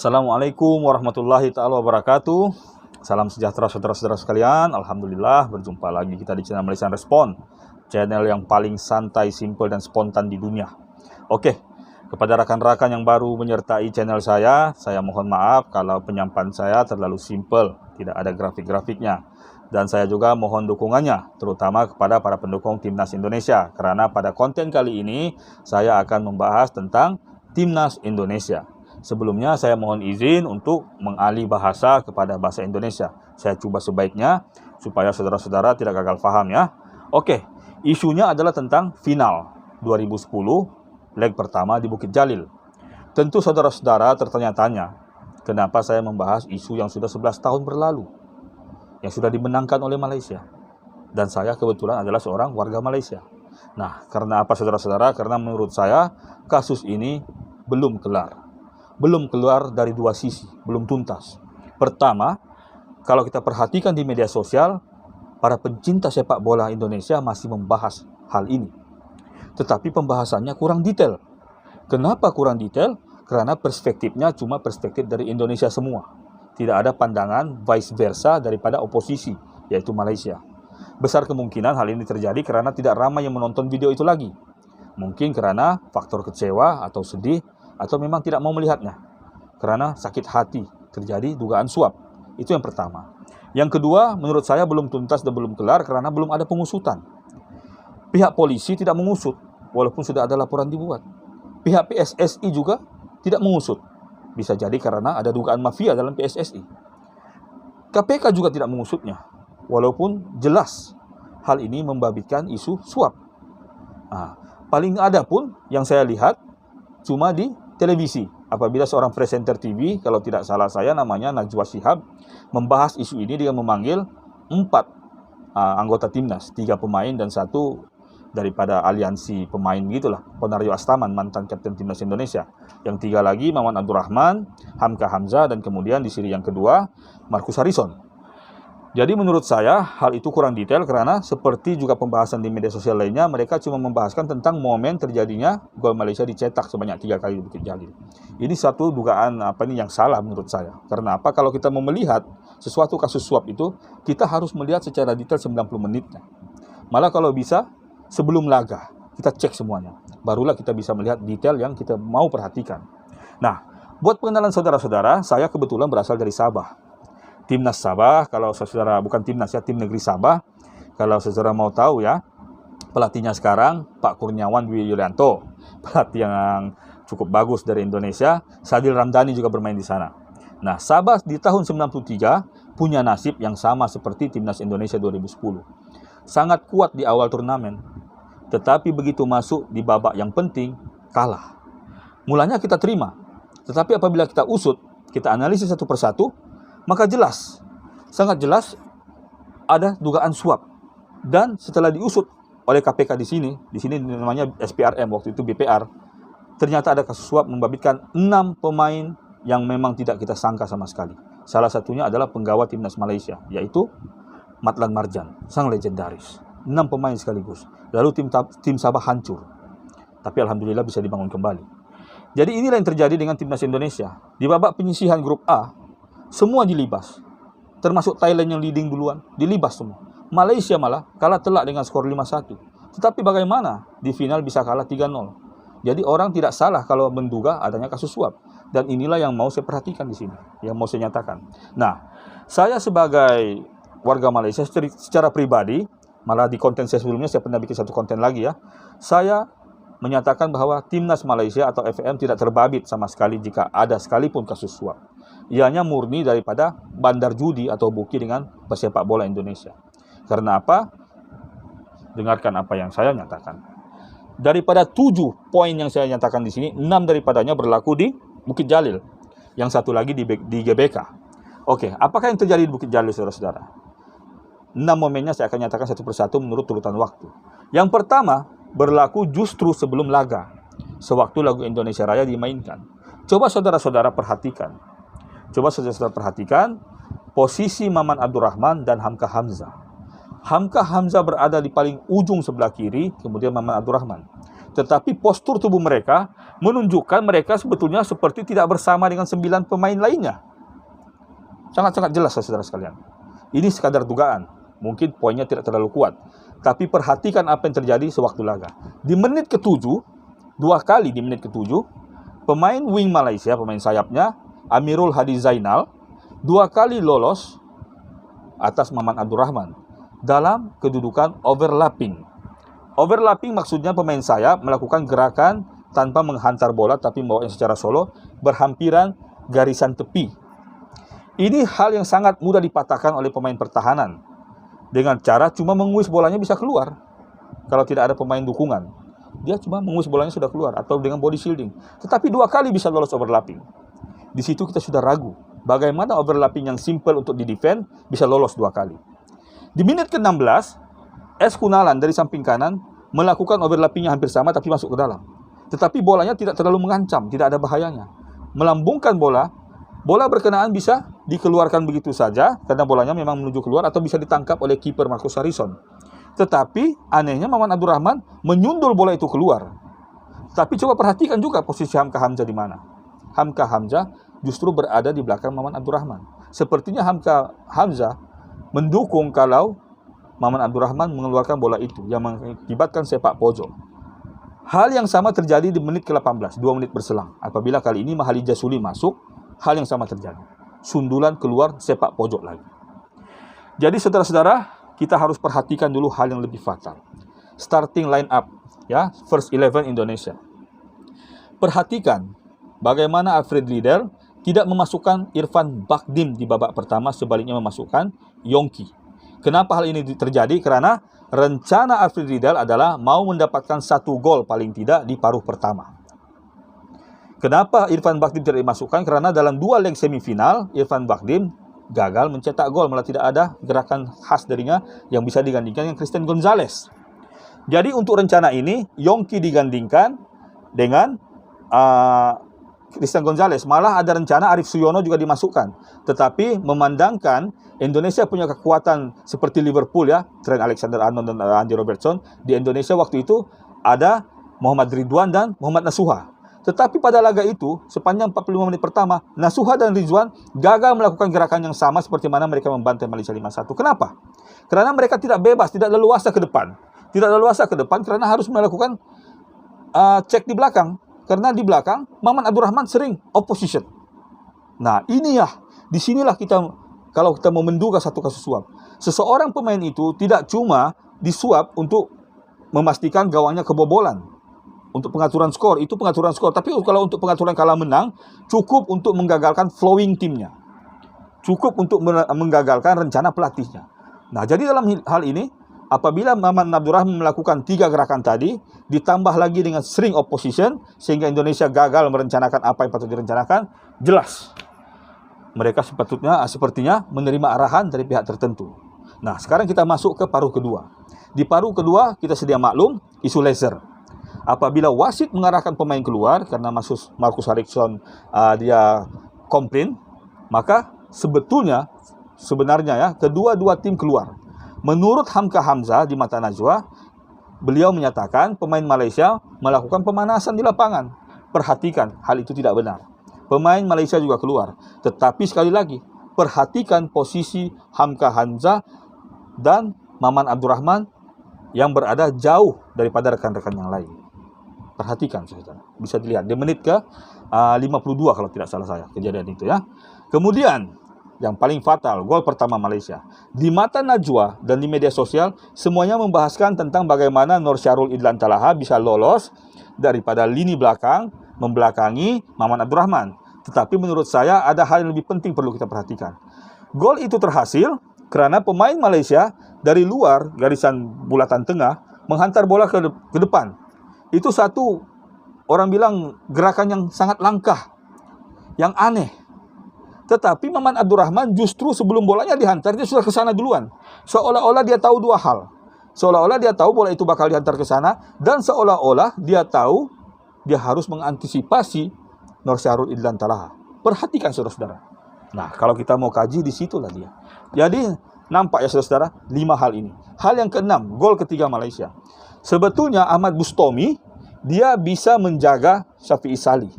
Assalamualaikum warahmatullahi ta'ala wabarakatuh. Salam sejahtera saudara-saudara sekalian. Alhamdulillah berjumpa lagi kita di channel Malaysian Respond, channel yang paling santai, simpel, dan spontan di dunia. Oke, kepada rekan-rekan yang baru menyertai channel saya mohon maaf kalau penyampaian saya terlalu simpel, tidak ada grafik-grafiknya. Dan saya juga mohon dukungannya, terutama kepada para pendukung Timnas Indonesia, karena pada konten kali ini saya akan membahas tentang Timnas Indonesia. Sebelumnya saya mohon izin untuk mengalih bahasa kepada bahasa Indonesia. Saya coba sebaiknya supaya saudara-saudara tidak gagal paham ya. Oke, isunya adalah tentang final 2010 leg pertama di Bukit Jalil. Tentu saudara-saudara tertanya-tanya, kenapa saya membahas isu yang sudah 11 tahun berlalu, yang sudah dimenangkan oleh Malaysia. Dan saya kebetulan adalah seorang warga Malaysia. Nah, karena apa saudara-saudara? Karena menurut saya kasus ini belum kelar. Belum keluar dari dua sisi, belum tuntas. Pertama, kalau kita perhatikan di media sosial, para pencinta sepak bola Indonesia masih membahas hal ini. Tetapi pembahasannya kurang detail. Kenapa kurang detail? Karena perspektifnya cuma perspektif dari Indonesia semua. Tidak ada pandangan vice versa daripada oposisi, yaitu Malaysia. Besar kemungkinan hal ini terjadi karena tidak ramai yang menonton video itu lagi. Mungkin karena faktor kecewa atau sedih, atau memang tidak mau melihatnya, karena sakit hati terjadi dugaan suap. Itu yang pertama. Yang kedua, menurut saya belum tuntas dan belum kelar karena belum ada pengusutan. Pihak polisi tidak mengusut, walaupun sudah ada laporan dibuat. Pihak PSSI juga tidak mengusut. Bisa jadi karena ada dugaan mafia dalam PSSI. KPK juga tidak mengusutnya, walaupun jelas hal ini membabitkan isu suap. Nah, paling ada pun yang saya lihat cuma di televisi, apabila seorang presenter TV, kalau tidak salah saya namanya Najwa Shihab, membahas isu ini dengan memanggil 4 anggota timnas, 3 pemain dan 1 daripada aliansi pemain gitulah, Ponario Astaman, mantan kapten timnas Indonesia. Yang 3 lagi Maman Abdurrahman, Hamka Hamzah, dan kemudian di siri yang kedua Marcus Harrison. Jadi menurut saya hal itu kurang detail karena seperti juga pembahasan di media sosial lainnya, mereka cuma membahaskan tentang momen terjadinya gol Malaysia dicetak sebanyak 3 kali di Bukit Jalil. Ini satu dugaan yang salah menurut saya. Karena apa? Kalau kita mau melihat sesuatu kasus suap itu, kita harus melihat secara detail 90 menitnya. Malah kalau bisa sebelum laga kita cek semuanya. Barulah kita bisa melihat detail yang kita mau perhatikan. Nah, buat pengenalan saudara-saudara, saya kebetulan berasal dari Sabah. Timnas Sabah, kalau saudara bukan timnas ya, tim negeri Sabah. Kalau saudara mau tahu ya, pelatihnya sekarang Pak Kurniawan Dwi Yulianto, pelatih yang cukup bagus dari Indonesia. Sadil Ramdhani juga bermain di sana. Nah, Sabah di tahun 93 punya nasib yang sama seperti Timnas Indonesia 2010. Sangat kuat di awal turnamen, tetapi begitu masuk di babak yang penting, kalah. Mulanya kita terima, tetapi apabila kita usut, kita analisis satu persatu, maka jelas, sangat jelas ada dugaan suap. Dan setelah diusut oleh KPK di sini namanya SPRM, waktu itu BPR, ternyata ada kasus suap membabitkan 6 pemain yang memang tidak kita sangka sama sekali. Salah satunya adalah penggawa Timnas Malaysia, yaitu Matlan Marjan, sang legendaris. 6 pemain sekaligus. Lalu tim Sabah hancur. Tapi alhamdulillah bisa dibangun kembali. Jadi inilah yang terjadi dengan Timnas Indonesia. Di babak penyisihan grup A, semua dilibas, termasuk Thailand yang leading duluan, dilibas semua. Malaysia malah kalah telak dengan skor 5-1. Tetapi bagaimana di final bisa kalah 3-0? Jadi orang tidak salah kalau menduga adanya kasus suap. Dan inilah yang mau saya perhatikan di sini, yang mau saya nyatakan. Nah, saya sebagai warga Malaysia secara pribadi, malah di konten saya sebelumnya saya pernah bikin satu konten lagi ya, saya menyatakan bahwa Timnas Malaysia atau FAM tidak terbabit sama sekali jika ada sekalipun kasus suap. Ianya murni daripada bandar judi atau buki dengan pesepak bola Indonesia. Karena apa? Dengarkan apa yang saya nyatakan. Daripada 7 poin yang saya nyatakan di sini, 6 daripadanya berlaku di Bukit Jalil. Yang satu lagi di GBK. Oke, apakah yang terjadi di Bukit Jalil, saudara-saudara? 6 momennya saya akan nyatakan satu persatu menurut urutan waktu. Yang pertama, berlaku justru sebelum laga, sewaktu lagu Indonesia Raya dimainkan. Coba saudara-saudara perhatikan. Posisi Maman Abdurrahman dan Hamka Hamzah. Hamka Hamzah berada di paling ujung sebelah kiri, kemudian Maman Abdurrahman. Tetapi postur tubuh mereka menunjukkan mereka sebetulnya seperti tidak bersama dengan 9 pemain lainnya. Sangat-sangat jelas, saudara sekalian. Ini sekadar dugaan. Mungkin poinnya tidak terlalu kuat. Tapi perhatikan apa yang terjadi sewaktu laga. Di menit ke-7, 2 kali di menit ke-7, pemain wing Malaysia, pemain sayapnya, Amirul Hadi Zainal, 2 kali lolos atas Maman Abdurrahman dalam kedudukan overlapping. Overlapping maksudnya pemain sayap melakukan gerakan tanpa menghantar bola tapi membawanya secara solo berhampiran garisan tepi. Ini hal yang sangat mudah dipatahkan oleh pemain pertahanan dengan cara cuma menguis bolanya bisa keluar. Kalau tidak ada pemain dukungan, dia cuma menguis bolanya sudah keluar atau dengan body shielding. Tetapi 2 kali bisa lolos overlapping. Di situ kita sudah ragu bagaimana overlapping yang simple untuk di-defend bisa lolos 2 kali. Di menit ke-16, S. Kunalan dari samping kanan melakukan overlapping yang hampir sama tapi masuk ke dalam. Tetapi bolanya tidak terlalu mengancam, tidak ada bahayanya. Melambungkan bola berkenaan bisa dikeluarkan begitu saja karena bolanya memang menuju keluar atau bisa ditangkap oleh kiper Marcus Harrison. Tetapi anehnya Maman Abdurrahman menyundul bola itu keluar. Tapi coba perhatikan juga posisi Hamka Hamzah di mana. Hamka Hamzah justru berada di belakang Maman Abdurrahman. Sepertinya Hamka Hamzah mendukung kalau Maman Abdurrahman mengeluarkan bola itu yang mengakibatkan sepak pojok. Hal yang sama terjadi di menit ke-18, 2 menit berselang. Apabila kali ini Mahali Jasuli masuk, hal yang sama terjadi. Sundulan keluar sepak pojok lagi. Jadi saudara-saudara, kita harus perhatikan dulu hal yang lebih fatal. Starting line up, ya, first 11 Indonesia. Perhatikan bagaimana Alfred Riedel tidak memasukkan Irfan Bakdim di babak pertama, sebaliknya memasukkan Yongki. Kenapa hal ini terjadi? Karena rencana Alfred Riedel adalah mau mendapatkan 1 gol paling tidak di paruh pertama. Kenapa Irfan Bakdim tidak dimasukkan? Karena dalam 2 leg semifinal, Irfan Bakdim gagal mencetak gol, malah tidak ada gerakan khas darinya yang bisa digandingkan dengan Christian Gonzalez. Jadi untuk rencana ini, Yongki digandingkan dengan Christian Gonzalez. Malah ada rencana Arif Suyono juga dimasukkan. Tetapi memandangkan Indonesia punya kekuatan seperti Liverpool, ya, Trent Alexander-Arnold dan Andy Robertson. Di Indonesia waktu itu ada Muhammad Ridwan dan Muhammad Nasuha. Tetapi pada laga itu, sepanjang 45 menit pertama, Nasuha dan Ridwan gagal melakukan gerakan yang sama seperti mana mereka membantai Malaysia 5-1. Kenapa? Karena mereka tidak bebas, tidak leluasa ke depan. Tidak leluasa ke depan karena harus melakukan cek di belakang. Karena di belakang, Maman Abdurrahman sering opposition. Nah, disinilah kita, kalau kita mau menduga satu kasus suap. Seseorang pemain itu tidak cuma disuap untuk memastikan gawangnya kebobolan. Untuk pengaturan skor, itu pengaturan skor. Tapi kalau untuk pengaturan kalah menang, cukup untuk menggagalkan flowing timnya. Cukup untuk menggagalkan rencana pelatihnya. Nah, jadi dalam hal ini, apabila Maman Abdurrahman melakukan 3 gerakan tadi, ditambah lagi dengan sering opposition, sehingga Indonesia gagal merencanakan apa yang patut direncanakan, jelas mereka sepertinya menerima arahan dari pihak tertentu. Nah, sekarang kita masuk ke paruh kedua. Di paruh kedua, kita sedia maklum, isu laser. Apabila wasit mengarahkan pemain keluar, karena Marcus Harrison dia komplain, maka sebenarnya ya, kedua-dua tim keluar. Menurut Hamka Hamzah di mata Najwa, beliau menyatakan pemain Malaysia melakukan pemanasan di lapangan. Perhatikan, hal itu tidak benar. Pemain Malaysia juga keluar. Tetapi sekali lagi, perhatikan posisi Hamka Hamzah dan Maman Abdurrahman yang berada jauh daripada rekan-rekan yang lain. Perhatikan, saudara. Bisa dilihat di menit ke 52 kalau tidak salah saya, kejadian itu, ya. Kemudian yang paling fatal, gol pertama Malaysia. Di mata Najwa dan di media sosial, semuanya membahaskan tentang bagaimana Nur Syarul Idlan Talaha bisa lolos daripada lini belakang, membelakangi Maman Abdurrahman. Tetapi menurut saya ada hal yang lebih penting perlu kita perhatikan. Gol itu terhasil karena pemain Malaysia dari luar garisan bulatan tengah menghantar bola ke depan. Itu satu, orang bilang gerakan yang sangat langkah, yang aneh. Tetapi Maman Abdurrahman justru sebelum bolanya dihantar, dia sudah ke sana duluan. Seolah-olah dia tahu 2 hal. Seolah-olah dia tahu bola itu bakal dihantar ke sana, dan seolah-olah dia tahu dia harus mengantisipasi Nur Syarul Idlan Talaha. Perhatikan, saudara-saudara. Nah, kalau kita mau kaji, disitulah dia. Jadi, nampak ya, saudara-saudara, 5 hal ini. Hal yang ke-6, gol ketiga Malaysia. Sebetulnya Ahmad Bustomi dia bisa menjaga Syafi'i Salih.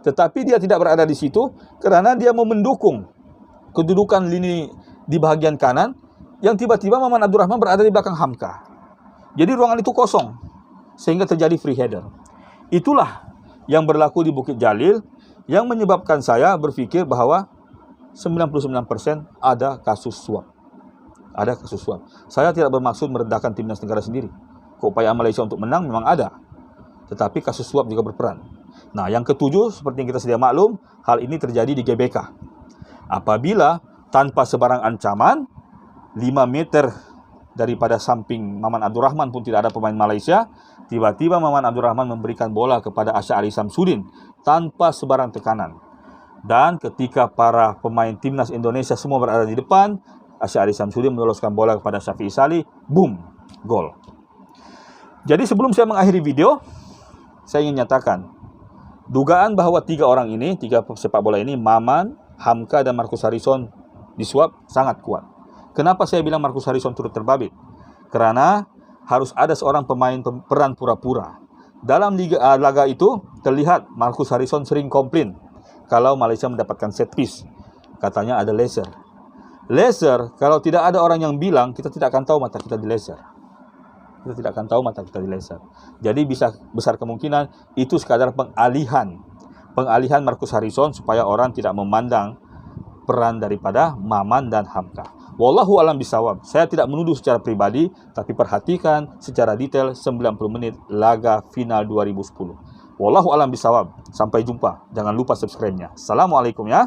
Tetapi dia tidak berada di situ kerana dia mau mendukung kedudukan lini di bahagian kanan yang tiba-tiba Maman Abdurrahman berada di belakang Hamka. Jadi ruangan itu kosong sehingga terjadi free header. Itulah yang berlaku di Bukit Jalil yang menyebabkan saya berfikir bahawa 99% ada kasus suap. Ada kasus suap. Saya tidak bermaksud merendahkan timnas negara sendiri. Keupayaan Malaysia untuk menang memang ada. Tetapi kasus suap juga berperan. Nah, yang ketujuh, seperti yang kita sedia maklum, hal ini terjadi di GBK. Apabila tanpa sebarang ancaman, 5 meter daripada samping Maman Abdurrahman pun tidak ada pemain Malaysia, tiba-tiba Maman Abdurrahman memberikan bola kepada Asy'ari Samsudin tanpa sebarang tekanan. Dan ketika para pemain timnas Indonesia semua berada di depan, Asy'ari Samsudin meloloskan bola kepada Syafi'i Salih, boom, gol. Jadi sebelum saya mengakhiri video, saya ingin nyatakan, dugaan bahawa 3 orang ini, 3 sepak bola ini, Maman, Hamka dan Marcus Harrison disuap sangat kuat. Kenapa saya bilang Marcus Harrison turut terbabit? Kerana harus ada seorang pemain peran pura-pura. Dalam laga itu terlihat Marcus Harrison sering komplain kalau Malaysia mendapatkan set piece. Katanya ada laser. Laser, kalau tidak ada orang yang bilang, kita tidak akan tahu mata kita di laser. Kita tidak akan tahu mata kita di laser. Jadi bisa besar kemungkinan itu sekadar pengalihan Marcus Harrison supaya orang tidak memandang peran daripada Maman dan Hamka. Wallahu alam bisawab. Saya tidak menuduh secara pribadi, tapi perhatikan secara detail 90 menit laga final 2010. Wallahu alam bisawab. Sampai jumpa. Jangan lupa subscribe-nya. Assalamualaikum ya.